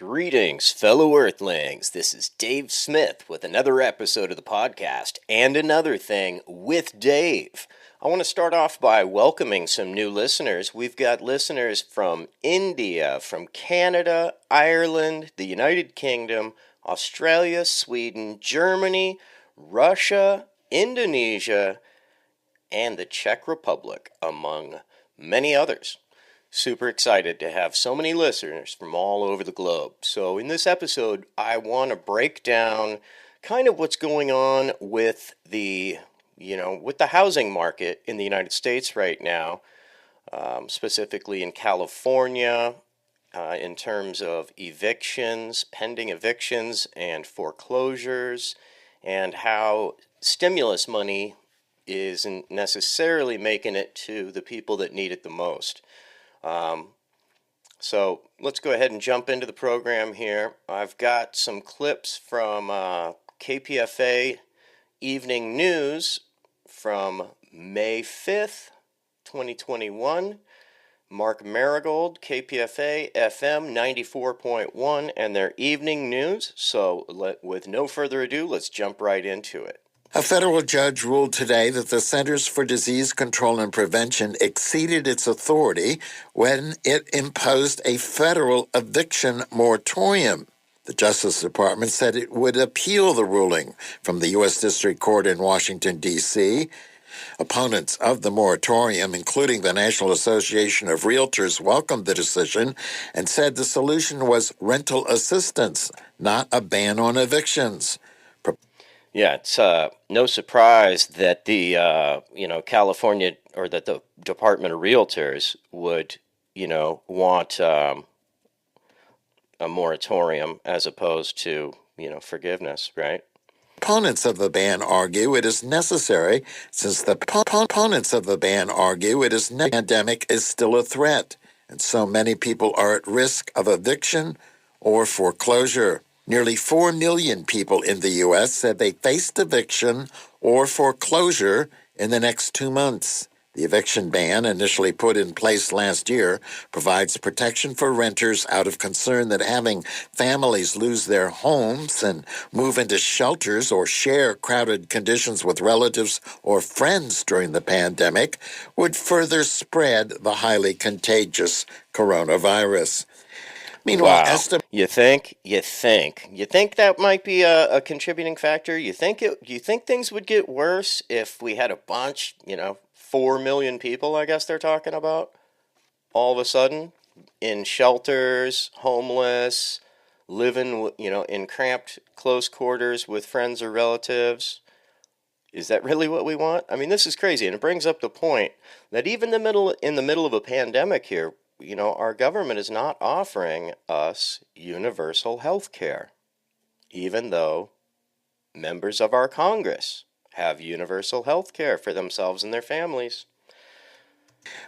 Greetings, fellow Earthlings. This is Dave Smith with another episode of the podcast and another thing with Dave. I want to start off by welcoming some new listeners. We've got listeners from India, from Canada, Ireland, the United Kingdom, Australia, Sweden, Germany, Russia, Indonesia, and the Czech Republic, among many others. Super excited to have so many listeners from all over the globe. So in this episode, I want to break down kind of what's going on with the housing market in the United States right now, specifically in California, in terms of evictions, pending evictions, and foreclosures, and how stimulus money isn't necessarily making it to the people that need it the most. So let's go ahead and jump into the program here. I've got some clips from KPFA Evening News from May 5th, 2021. Mark Marigold, KPFA FM 94.1, and their evening news. So with no further ado, let's jump right into it. A federal judge ruled today that the Centers for Disease Control and Prevention exceeded its authority when it imposed a federal eviction moratorium. The Justice Department said it would appeal the ruling from the U.S. District Court in Washington, D.C. Opponents of the moratorium, including the National Association of Realtors, welcomed the decision and said the solution was rental assistance, not a ban on evictions. Yeah, it's no surprise that the California, or that the Department of Realtors would want a moratorium as opposed to forgiveness, right? Opponents of the ban argue it is necessary since the pandemic is still a threat, and so many people are at risk of eviction or foreclosure. Nearly 4 million people in the U.S. said they faced eviction or foreclosure in the next 2 months. The eviction ban, initially put in place last year, provides protection for renters out of concern that having families lose their homes and move into shelters or share crowded conditions with relatives or friends during the pandemic would further spread the highly contagious coronavirus. Meanwhile, wow. You think that might be a contributing factor? You think things would get worse if we had a bunch, 4 million people, I guess they're talking about, all of a sudden in shelters, homeless, living, in cramped close quarters with friends or relatives? Is that really what we want? I mean, this is crazy, and it brings up the point that even in the middle of a pandemic here, our government is not offering us universal health care, even though members of our Congress have universal health care for themselves and their families.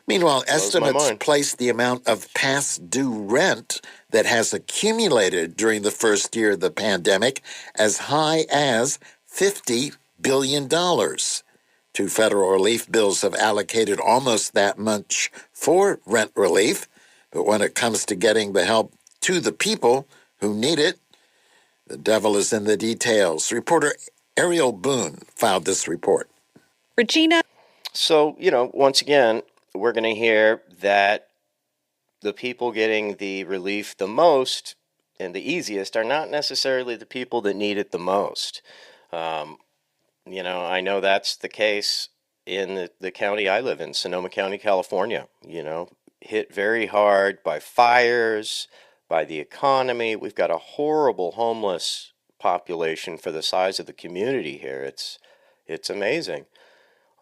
Meanwhile, estimates place the amount of past due rent that has accumulated during the first year of the pandemic as high as $50 billion. Two federal relief bills have allocated almost that much for rent relief, but when it comes to getting the help to the people who need it, the devil is in the details. Reporter Ariel Boone filed this report. Regina. So, once again, we're going to hear that the people getting the relief the most and the easiest are not necessarily the people that need it the most. I know that's the case in the county I live in, Sonoma County, California. Hit very hard by fires, by the economy. We've got a horrible homeless population for the size of the community here. It's amazing.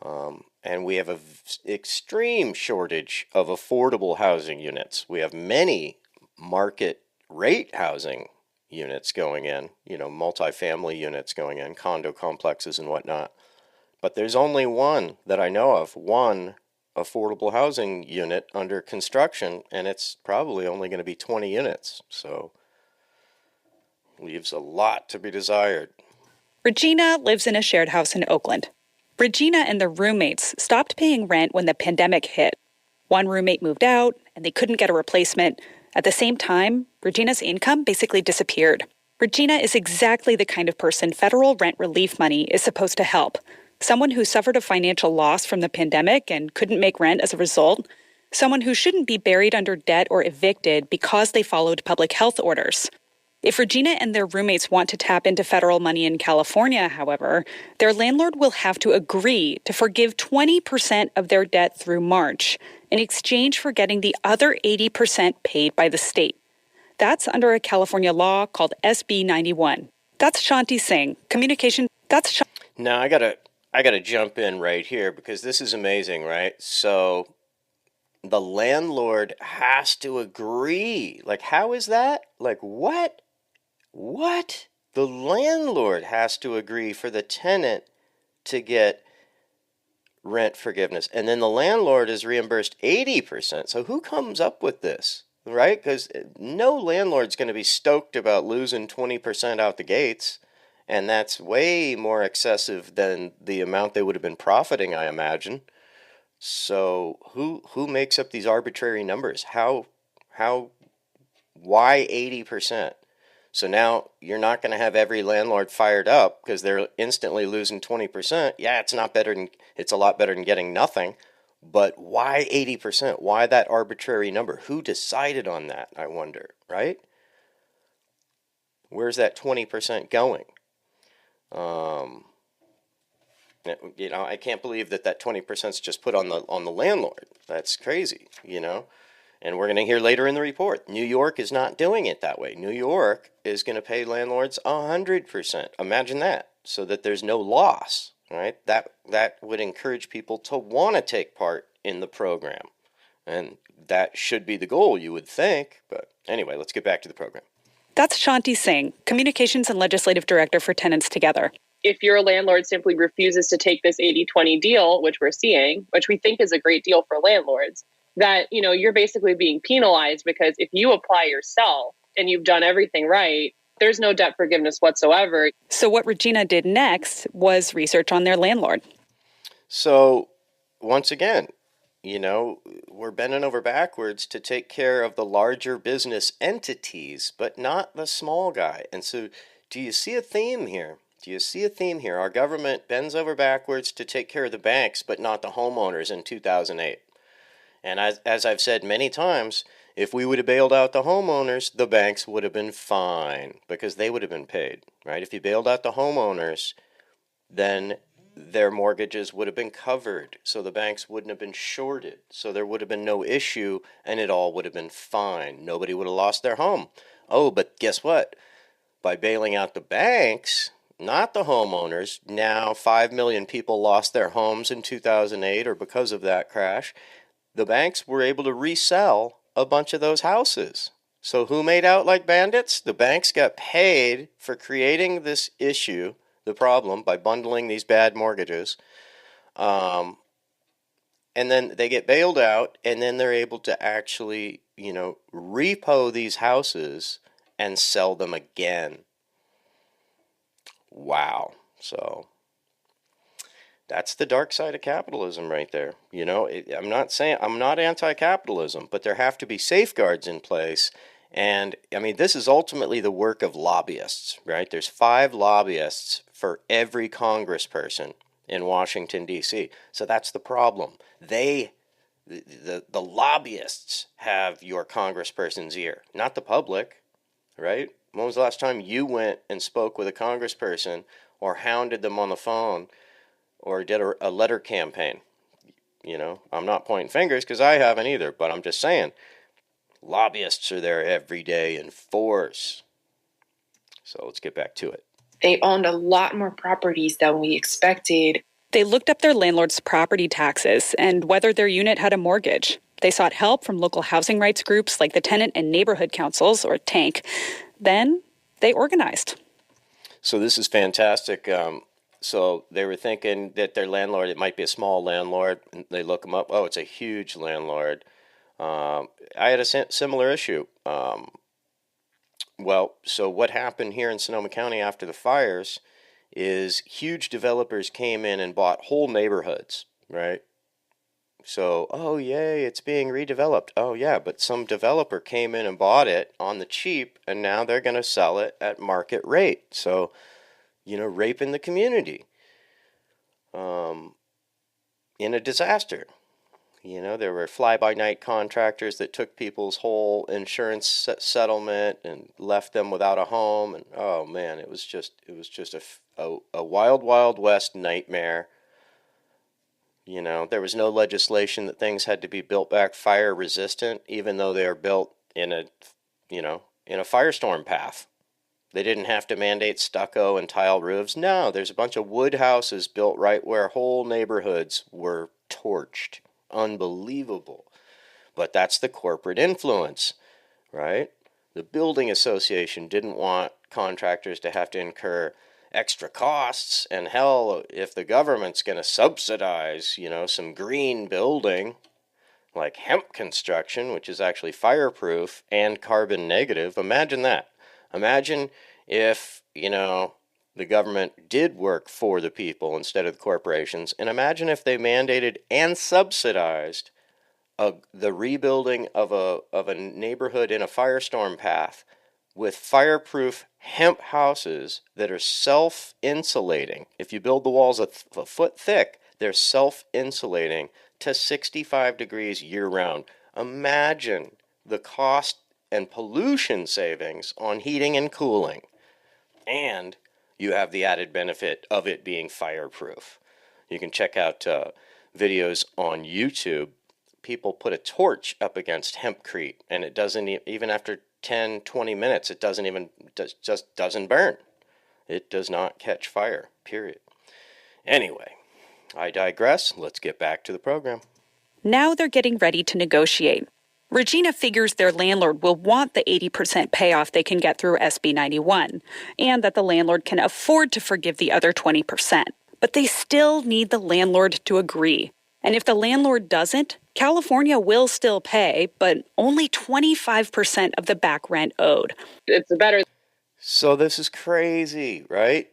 And we have an extreme shortage of affordable housing units. We have many market rate housing units going in, multifamily units going in, condo complexes and whatnot. But there's only one that I know of, one affordable housing unit under construction, and it's probably only going to be 20 units. So leaves a lot to be desired. Regina lives in a shared house in Oakland. Regina and the roommates stopped paying rent when the pandemic hit. One roommate moved out, and they couldn't get a replacement. At the same time, Regina's income basically disappeared. Regina is exactly the kind of person federal rent relief money is supposed to help. Someone who suffered a financial loss from the pandemic and couldn't make rent as a result. Someone who shouldn't be buried under debt or evicted because they followed public health orders. If Regina and their roommates want to tap into federal money in California, however, their landlord will have to agree to forgive 20% of their debt through March in exchange for getting the other 80% paid by the state. That's under a California law called SB 91. That's Shanti Singh, communication. Now I gotta jump in right here because this is amazing, right? So the landlord has to agree. Like, how is that? Like, what? What? The landlord has to agree for the tenant to get rent forgiveness. And then the landlord is reimbursed 80%. So who comes up with this, right? Because no landlord's going to be stoked about losing 20% out the gates. And that's way more excessive than the amount they would have been profiting, I imagine. So who makes up these arbitrary numbers? Why 80%? So now you're not going to have every landlord fired up because they're instantly losing 20%. Yeah, it's a lot better than getting nothing. But why 80%? Why that arbitrary number? Who decided on that, I wonder, right? Where's that 20% going? I can't believe that 20% is just put on the landlord. That's crazy, And we're going to hear later in the report, New York is not doing it that way. New York is going to pay landlords 100%. Imagine that, so that there's no loss, right? That would encourage people to want to take part in the program. And that should be the goal, you would think. But anyway, let's get back to the program. That's Shanti Singh, Communications and Legislative Director for Tenants Together. If your landlord simply refuses to take this 80-20 deal, which we're seeing, which we think is a great deal for landlords, that, you're basically being penalized because if you apply yourself and you've done everything right, there's no debt forgiveness whatsoever. So what Regina did next was research on their landlord. So once again, we're bending over backwards to take care of the larger business entities, but not the small guy. And so do you see a theme here? Our government bends over backwards to take care of the banks, but not the homeowners in 2008. And as I've said many times, if we would have bailed out the homeowners, the banks would have been fine because they would have been paid, right? If you bailed out the homeowners, then their mortgages would have been covered, so the banks wouldn't have been shorted, so there would have been no issue, and it all would have been fine. Nobody would have lost their home. Oh, but guess what? By bailing out the banks, not the homeowners, now 5 million people lost their homes in 2008 or because of that crash. The banks were able to resell a bunch of those houses. So who made out like bandits? The banks got paid for creating this issue, the problem, by bundling these bad mortgages. And then they get bailed out, and then they're able to actually, repo these houses and sell them again. Wow. So that's the dark side of capitalism right there. I'm not anti-capitalism, but there have to be safeguards in place. And this is ultimately the work of lobbyists, right? There's 5 lobbyists for every congressperson in Washington, D.C. So that's the problem. The lobbyists have your congressperson's ear, not the public, right? When was the last time you went and spoke with a congressperson or hounded them on the phone or did a letter campaign? I'm not pointing fingers because I haven't either, but I'm just saying lobbyists are there every day in force. So let's get back to it. They owned a lot more properties than we expected. They looked up their landlord's property taxes and whether their unit had a mortgage. They sought help from local housing rights groups like the Tenant and Neighborhood Councils, or TANC. Then they organized. So this is fantastic. So they were thinking that their landlord, it might be a small landlord. And they look them up. Oh, it's a huge landlord. I had a similar issue. So what happened here in Sonoma County after the fires is huge developers came in and bought whole neighborhoods, right? So, oh, yay, it's being redeveloped. Oh, yeah, but some developer came in and bought it on the cheap, and now they're going to sell it at market rate. So, raping the community in a disaster. There were fly-by-night contractors that took people's whole insurance settlement and left them without a home. And oh man, it was just a wild, wild west nightmare. There was no legislation that things had to be built back fire resistant, even though they are built in a firestorm path. They didn't have to mandate stucco and tile roofs. No, there's a bunch of wood houses built right where whole neighborhoods were torched. Unbelievable. But that's the corporate influence, right? The building association didn't want contractors to have to incur extra costs, and hell, if the government's going to subsidize, some green building like hemp construction, which is actually fireproof and carbon negative, imagine that. Imagine if, the government did work for the people instead of the corporations, and imagine if they mandated and subsidized the rebuilding of a neighborhood in a firestorm path with fireproof hemp houses that are self-insulating. If you build the walls a foot thick, they're self-insulating to 65 degrees year-round. Imagine the cost and pollution savings on heating and cooling. And you have the added benefit of it being fireproof. You can check out videos on YouTube. People put a torch up against hempcrete, and it doesn't even after 10, 20 minutes, it just doesn't burn. It does not catch fire, period. Anyway, I digress. Let's get back to the program. Now they're getting ready to negotiate. Regina figures their landlord will want the 80% payoff they can get through SB 91, and that the landlord can afford to forgive the other 20%. But they still need the landlord to agree. And if the landlord doesn't, California will still pay, but only 25% of the back rent owed. It's better. So this is crazy, right?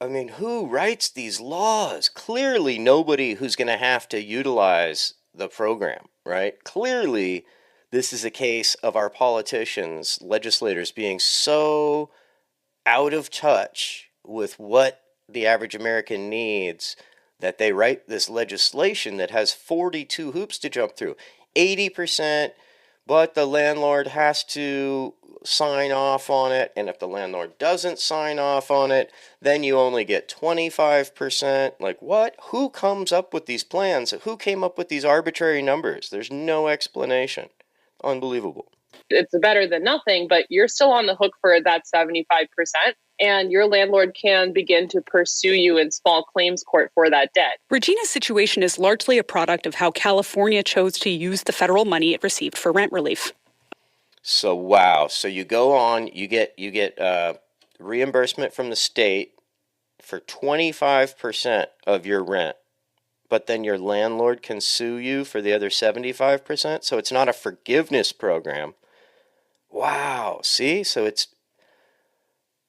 Who writes these laws? Clearly nobody who's going to have to utilize the program, right? Clearly, this is a case of our politicians, legislators being so out of touch with what the average American needs that they write this legislation that has 42 hoops to jump through. 80%, but the landlord has to sign off on it, and if the landlord doesn't sign off on it, then you only get 25%. Like, what? Who comes up with these plans? Who came up with these arbitrary numbers? There's no explanation. Unbelievable. It's better than nothing, but you're still on the hook for that 75%, and your landlord can begin to pursue you in small claims court for that debt. Regina's situation is largely a product of how California chose to use the federal money it received for rent relief. So wow. So you go on, you get reimbursement from the state for 25% of your rent, but then your landlord can sue you for the other 75%. So it's not a forgiveness program. Wow. See? So it's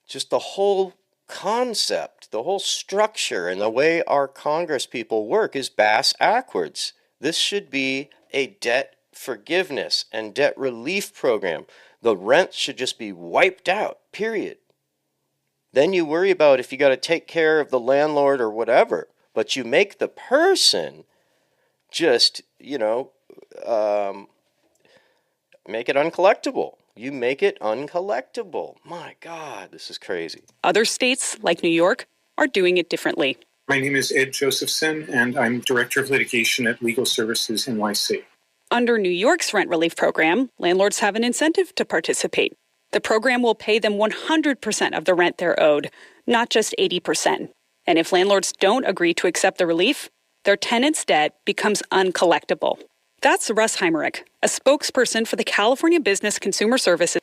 just the whole concept, the whole structure, and the way our Congress people work is bass-ackwards. This should be a debt forgiveness and debt relief program. The rent should just be wiped out, period. Then you worry about if you got to take care of the landlord or whatever, but you make the person just, make it uncollectible. You make it uncollectible. My God, this is crazy. Other states, like New York, are doing it differently. My name is Ed Josephson, and I'm Director of Litigation at Legal Services NYC. Under New York's rent relief program, landlords have an incentive to participate. The program will pay them 100% of the rent they're owed, not just 80%. And if landlords don't agree to accept the relief, their tenant's debt becomes uncollectible. That's Russ Heimerick, a spokesperson for the California Business Consumer Services.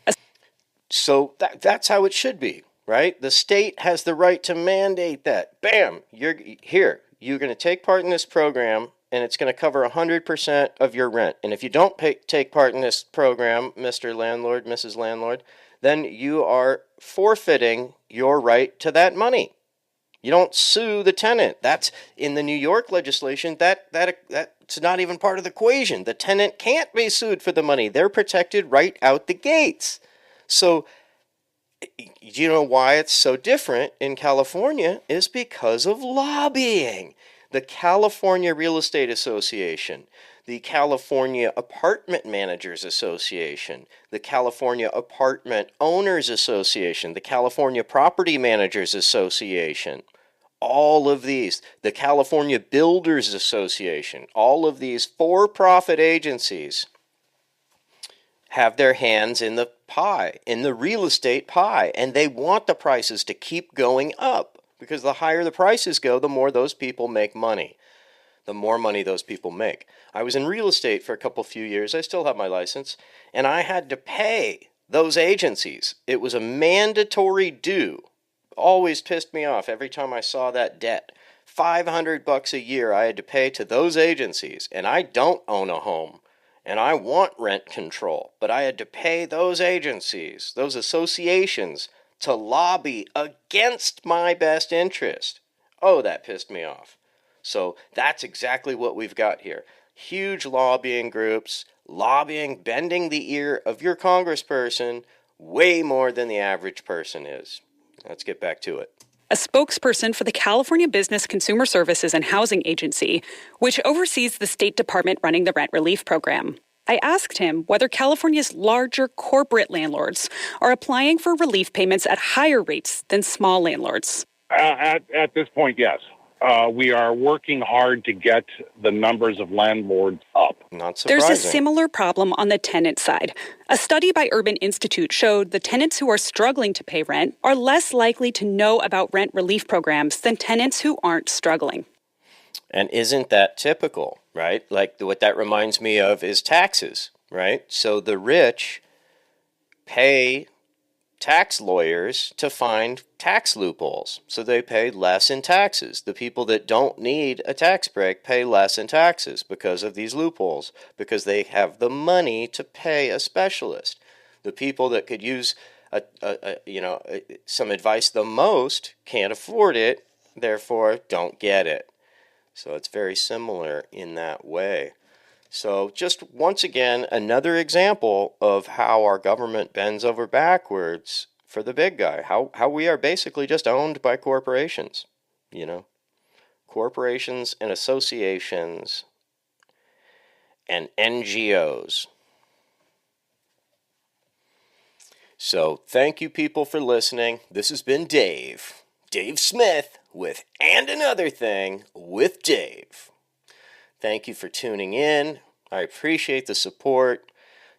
So that's how it should be, right? The state has the right to mandate that. Bam, you're going to take part in this program, and it's going to cover 100% of your rent. And if you don't take part in this program, Mr. Landlord, Mrs. Landlord, then you are forfeiting your right to that money. You don't sue the tenant. That's in the New York legislation. That's not even part of the equation. The tenant can't be sued for the money. They're protected right out the gates. So, you know why it's so different in California is because of lobbying. The California Real Estate Association, the California Apartment Managers Association, the California Apartment Owners Association, the California Property Managers Association, all of these, the California Builders Association, all of these for-profit agencies have their hands in the pie, in the real estate pie, and they want the prices to keep going up because the higher the prices go, the more those people make money. The more money those people make. I was in real estate for a few years. I still have my license, and I had to pay those agencies. It was a mandatory due. Always pissed me off every time I saw that debt. $500 a year I had to pay to those agencies, and I don't own a home. And I want rent control, but I had to pay those agencies, those associations, to lobby against my best interest. Oh, that pissed me off. So that's exactly what we've got here. Huge lobbying groups, lobbying, bending the ear of your congressperson way more than the average person is. Let's get back to it. A spokesperson for the California Business Consumer Services and Housing Agency, which oversees the State Department running the rent relief program. I asked him whether California's larger corporate landlords are applying for relief payments at higher rates than small landlords. At this point, yes. We are working hard to get the numbers of landlords up. Not surprising. There's a similar problem on the tenant side. A study by Urban Institute showed the tenants who are struggling to pay rent are less likely to know about rent relief programs than tenants who aren't struggling. And isn't that typical, right? Like what that reminds me of is taxes, right? So the rich pay tax lawyers to find tax loopholes. So they pay less in taxes. The people that don't need a tax break pay less in taxes because of these loopholes, because they have the money to pay a specialist. The people that could use some advice the most can't afford it, therefore don't get it. So it's very similar in that way. So just once again, another example of how our government bends over backwards for the big guy. How we are basically just owned by corporations, corporations and associations and NGOs. So thank you people for listening. This has been Dave Smith with And Another Thing with Dave. Thank you for tuning in. I appreciate the support.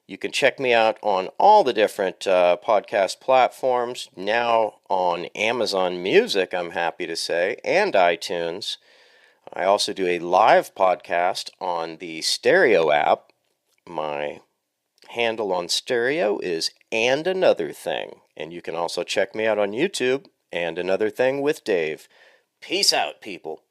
You can check me out on all the different podcast platforms, now on Amazon Music, I'm happy to say, and iTunes. I also do a live podcast on the Stereo app. My handle on Stereo is And Another Thing. And you can also check me out on YouTube, And Another Thing with Dave. Peace out, people.